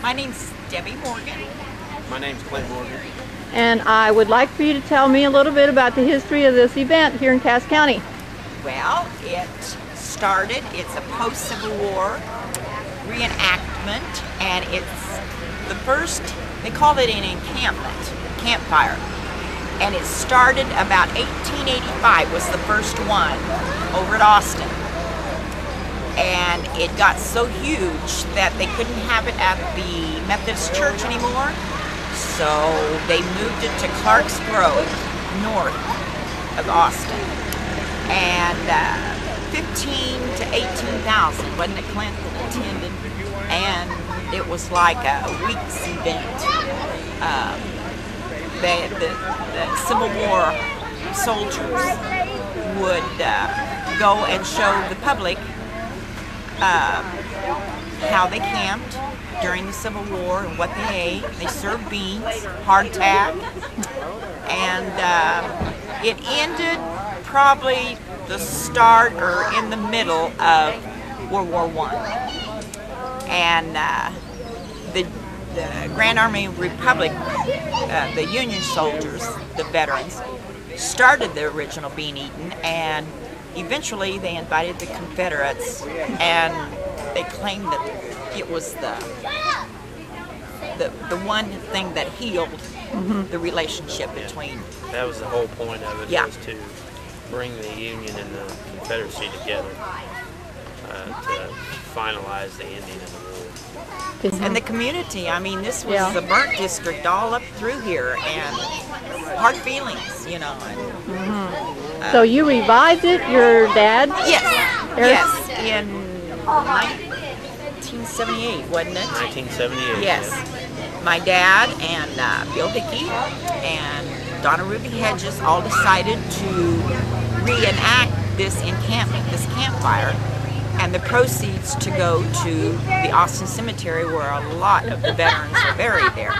My name's Debbie Morgan. My name's Clint Morgan. And I would like for you to tell me a little bit about the history of this event here in Cass County. Well, it's a post-Civil War reenactment, and it's the first, they called it an encampment, campfire. And it started about 1885 was the first one over at Austin. And it got so huge that they couldn't have it at the Methodist Church anymore. So they moved it to Clark's Grove, north of Austin. And 15 to 18,000, wasn't it, Clint, attended? And it was like a week's event. The Civil War soldiers would go and show the public how they camped during the Civil War and what they ate. They served beans, hardtack, and it ended probably the start or in the middle of World War I. And the Grand Army Republic, the Union soldiers, the veterans, started the original bean eating, and eventually they invited the Confederates, and they claimed that it was the one thing that healed the relationship between. That was the whole point of it, yeah, was to bring the Union and the Confederacy together to finalize the ending of the war. And the community, I mean, this was the burnt district all up through here, and hard feelings, you know. And, so you revived it, your dad? Yes, yes, in 1978, wasn't it? 1978. Yes. Yeah. My dad and Bill Hickey and Donna Ruby Hedges all decided to reenact this encampment, this campfire, and the proceeds to go to the Austin Cemetery, where a lot of the veterans are buried there.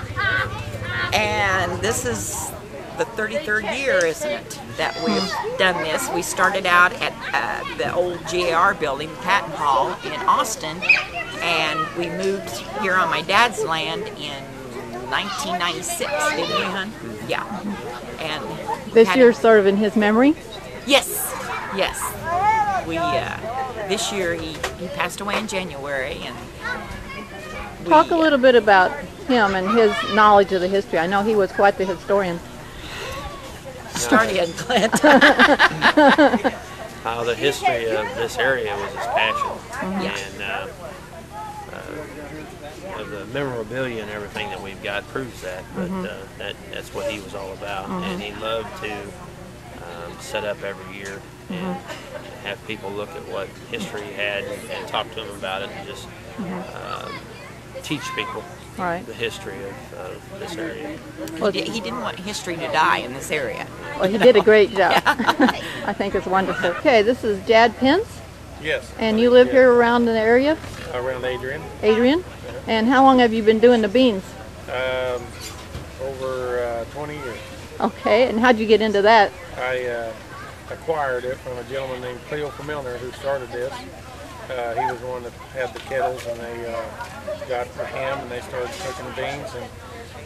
And this is the 33rd year, isn't it, that we've done this. We started out at the old GAR building, Patton Hall, in Austin, and we moved here on my dad's land in 1996, didn't we, hon? Yeah. And this year's sort of in his memory? Yes, yes. We this year he passed away in January, and talk a little bit about him and his knowledge of the history. I know he was quite the historian. Start in, Clint. The history of this area was his passion, and the memorabilia and everything that we've got proves that. But that's what he was all about, and he loved to set up every year and have people look at what history he had and talk to them about it, and just teach people the history of this area. Well, he didn't want history to die in this area. Well, he did a great job. I think it's wonderful. Okay, this is Jad Pence. Yes. And you live here around the area? Around Adrian. Adrian? And how long have you been doing the beans? Over 20 years. Okay, and how'd you get into that? I acquired it from a gentleman named Cleo Milner who started this. He was the one that had the kettles, and they got for him, and they started cooking the beans. And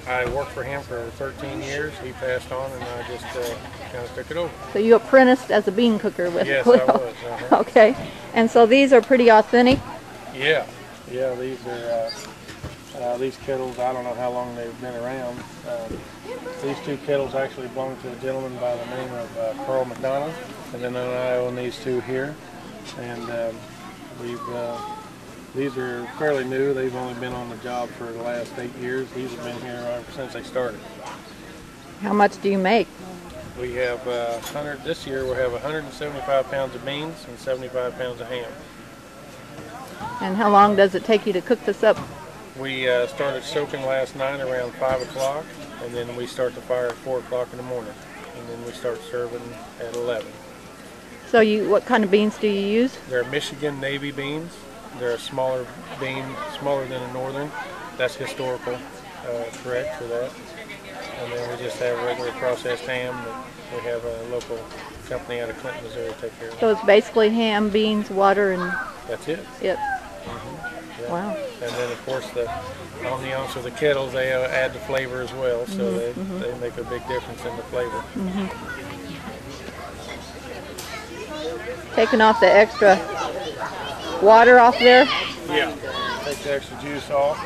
I worked for him for 13 years. He passed on, and I just kind of took it over. So you apprenticed as a bean cooker with Yes, Cleo? I was. Okay, and so these are pretty authentic? Yeah, these are these kettles. I don't know how long they've been around. These two kettles actually belong to a gentleman by the name of Carl McDonald, and then I own these two here. And these are fairly new. They've only been on the job for the last 8 years. These have been here ever since they started. How much do you make? We have this year we'll have 175 pounds of beans and 75 pounds of ham. And how long does it take you to cook this up? We started soaking last night around 5 o'clock, and then we start the fire at 4 o'clock in the morning, and then we start serving at 11. So what kind of beans do you use? They're Michigan Navy beans. They're a smaller bean, smaller than a northern. That's historical, correct for that. And then we just have regular processed ham that we have a local company out of Clinton, Missouri take care of. So it's basically ham, beans, water, and that's it. Yep. Yeah. Wow. And then of course the onions or the kettles, they add the flavor as well, so they make a big difference in the flavor. Taking off the extra water off there. Yeah. Take the extra juice off.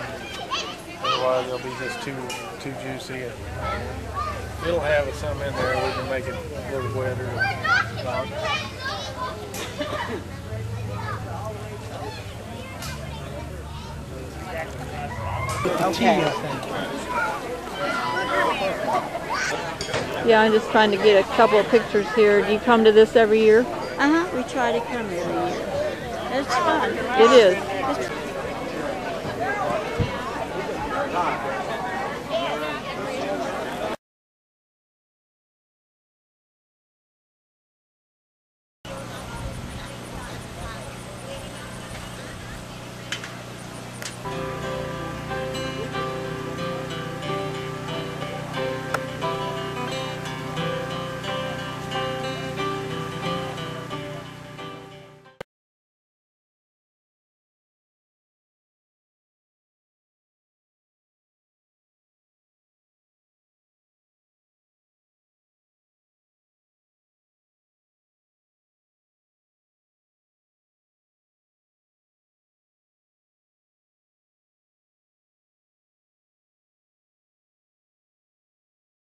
Otherwise they'll be just too juicy. And it'll have some in there. We can make it a little wetter. Okay. Yeah, I'm just trying to get a couple of pictures here. Do you come to this every year? We try to come every year. It's fun. It is.